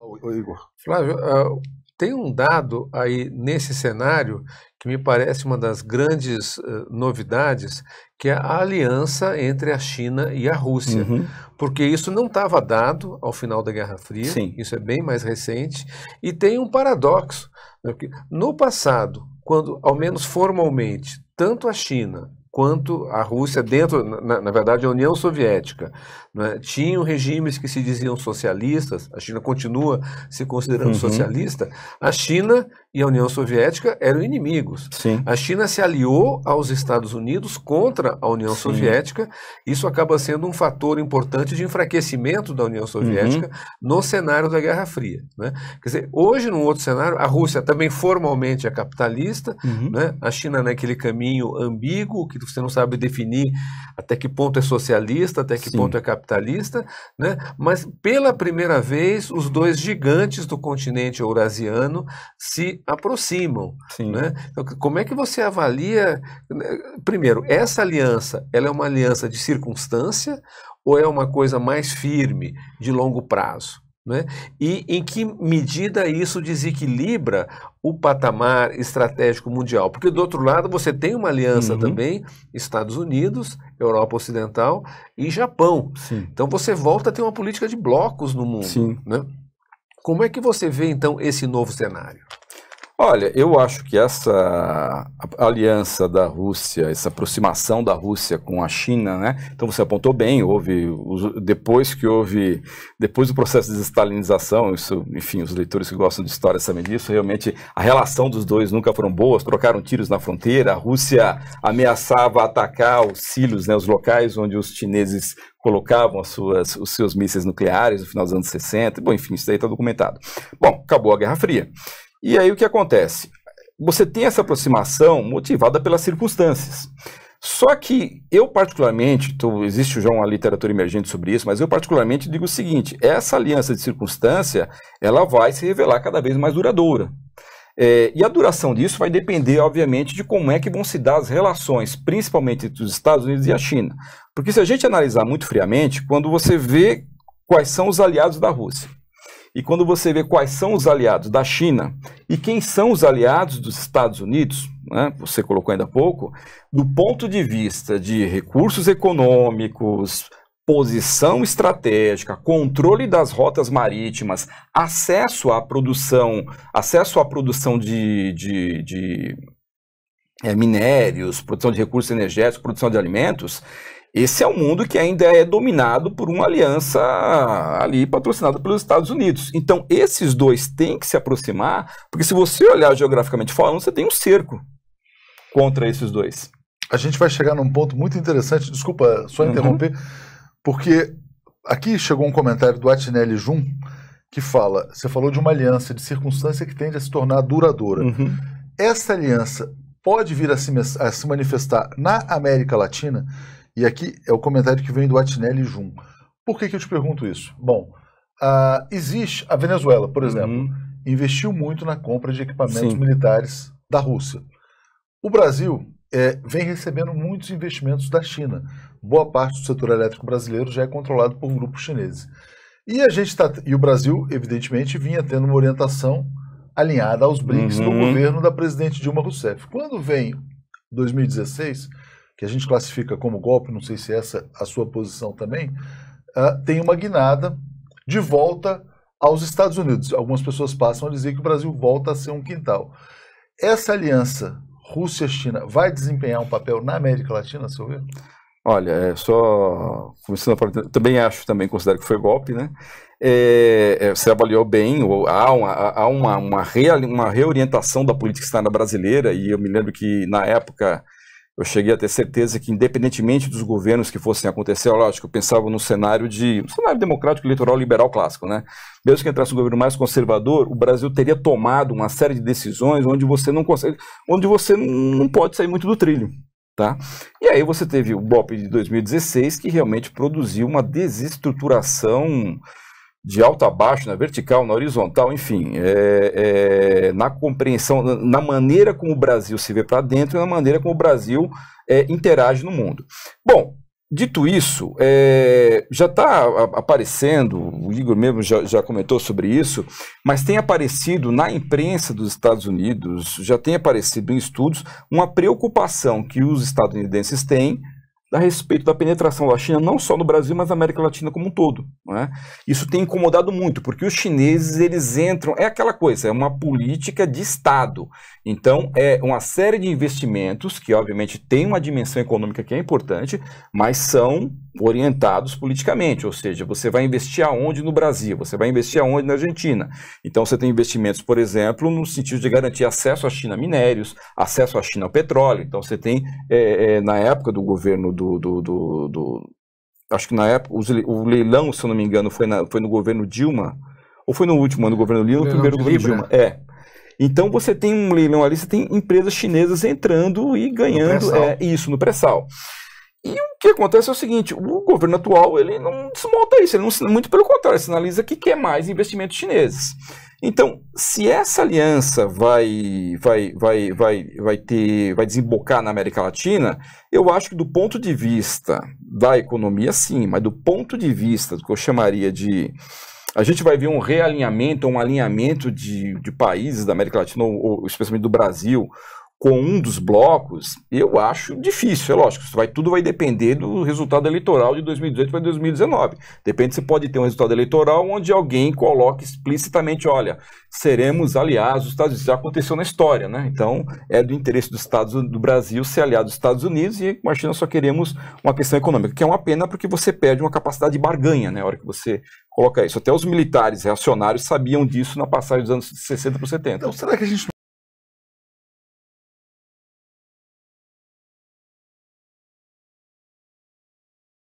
Ô, Igor. Flávio, tem um dado aí nesse cenário que me parece uma das grandes novidades, que é a aliança entre a China e a Rússia. Uhum. Porque isso não estava dado ao final da Guerra Fria, Sim. isso é bem mais recente, e tem um paradoxo, né, que no passado, quando, ao menos formalmente, tanto a China quanto a Rússia, dentro, na verdade, a União Soviética, né, tinham regimes que se diziam socialistas, a China continua se considerando socialista, a China e a União Soviética eram inimigos. Sim. A China se aliou aos Estados Unidos contra a União Soviética, isso acaba sendo um fator importante de enfraquecimento da União Soviética no cenário da Guerra Fria. Né? Quer dizer, hoje, num outro cenário, a Rússia também formalmente é capitalista, né? A China naquele caminho ambíguo, que você não sabe definir até que ponto é socialista, até que ponto é capitalista, né? Mas pela primeira vez os dois gigantes do continente eurasiano se aproximam. Né? Então, como é que você avalia, primeiro, essa aliança, ela é uma aliança de circunstância ou é uma coisa mais firme, de longo prazo? Né? E em que medida isso desequilibra o patamar estratégico mundial? Porque do outro lado você tem uma aliança também, Estados Unidos, Europa Ocidental e Japão. Então você volta a ter uma política de blocos no mundo. Né? Como é que você vê então esse novo cenário? Olha, eu acho que essa aliança da Rússia, essa aproximação da Rússia com a China, né? Então você apontou bem, depois do processo de desestalinização, isso, enfim, os leitores que gostam de história sabem disso, realmente a relação dos dois nunca foram boas, trocaram tiros na fronteira, a Rússia ameaçava atacar os silos, né, os locais onde os chineses colocavam os seus mísseis nucleares no final dos anos 60, bom, enfim, isso daí está documentado. Bom, acabou a Guerra Fria. E aí o que acontece? Você tem essa aproximação motivada pelas circunstâncias. Só que eu particularmente, existe já uma literatura emergente sobre isso, mas eu particularmente digo o seguinte, essa aliança de circunstância, ela vai se revelar cada vez mais duradoura. E a duração disso vai depender, obviamente, de como é que vão se dar as relações, principalmente entre os Estados Unidos e a China. Porque se a gente analisar muito friamente, quando você vê quais são os aliados da Rússia, e quando você vê quais são os aliados da China e quem são os aliados dos Estados Unidos, né, você colocou ainda há pouco, do ponto de vista de recursos econômicos, posição estratégica, controle das rotas marítimas, acesso à produção de minérios, produção de recursos energéticos, produção de alimentos. Esse é um mundo que ainda é dominado por uma aliança ali patrocinada pelos Estados Unidos. Então, esses dois têm que se aproximar, porque se você olhar geograficamente falando, você tem um cerco contra esses dois. A gente vai chegar num ponto muito interessante, desculpa só interromper, porque aqui chegou um comentário do Atinelli Jun, que fala, você falou de uma aliança de circunstância que tende a se tornar duradoura. Essa aliança pode vir a se manifestar na América Latina? E aqui é o comentário que vem do Atinelli Jun. Por que eu te pergunto isso? Bom, existe a Venezuela, por exemplo, investiu muito na compra de equipamentos militares da Rússia. O Brasil vem recebendo muitos investimentos da China. Boa parte do setor elétrico brasileiro já é controlado por grupos chineses. E o Brasil, evidentemente, vinha tendo uma orientação alinhada aos BRICS do governo da presidente Dilma Rousseff. Quando vem 2016... que a gente classifica como golpe, não sei se essa é a sua posição também, tem uma guinada de volta aos Estados Unidos. Algumas pessoas passam a dizer que o Brasil volta a ser um quintal. Essa aliança Rússia-China vai desempenhar um papel na América Latina, a seu ver? Olha, só começando a falar, também considero que foi golpe, né? Você avaliou bem, há uma reorientação da política externa brasileira, e eu me lembro que na época eu cheguei a ter certeza que, independentemente dos governos que fossem acontecer, lógico, eu pensava no cenário democrático eleitoral liberal clássico, né? Mesmo que entrasse um governo mais conservador, o Brasil teria tomado uma série de decisões onde você não pode sair muito do trilho, tá? E aí você teve o BOP de 2016, que realmente produziu uma desestruturação de alto a baixo, na vertical, na horizontal, enfim, na compreensão, na maneira como o Brasil se vê para dentro e na maneira como o Brasil interage no mundo. Bom, Dito isso, já está aparecendo, o Igor mesmo já comentou sobre isso, mas tem aparecido na imprensa dos Estados Unidos, já tem aparecido em estudos, uma preocupação que os estadunidenses têm a respeito da penetração da China, não só no Brasil, mas na América Latina como um todo. Não é? Isso tem incomodado muito, porque os chineses, eles entram, é aquela coisa, é uma política de Estado. Então, é uma série de investimentos que, obviamente, tem uma dimensão econômica que é importante, mas são orientados politicamente, ou seja, você vai investir aonde no Brasil, você vai investir aonde na Argentina. Então, você tem investimentos, por exemplo, no sentido de garantir acesso à China a minérios, acesso à China ao petróleo. Então, você tem, na época do governo acho que na época, o leilão, se eu não me engano, foi no governo Dilma, ou foi no último ano do governo Lula, ou no primeiro governo Dilma. Então, você tem um leilão ali, você tem empresas chinesas entrando e ganhando isso no pré-sal. E o que acontece é o seguinte, o governo atual, ele não desmonta isso, ele não, muito pelo contrário, ele sinaliza que quer mais investimentos chineses. Então, se essa aliança vai desembocar na América Latina, eu acho que do ponto de vista da economia, sim, mas do ponto de vista do que eu chamaria de... A gente vai ver um realinhamento, um alinhamento de países da América Latina, ou especialmente do Brasil, com um dos blocos, eu acho difícil, é lógico, tudo vai depender do resultado eleitoral de 2018 para 2019. Depende, se pode ter um resultado eleitoral onde alguém coloque explicitamente, olha, seremos aliados dos Estados Unidos. Já aconteceu na história, né? Então, é do interesse do Brasil ser aliado dos Estados Unidos e com a China só queremos uma questão econômica, que é uma pena porque você perde uma capacidade de barganha, né? Na hora que você coloca isso. Até os militares reacionários sabiam disso na passagem dos anos 60 para os 70. Então, será que a gente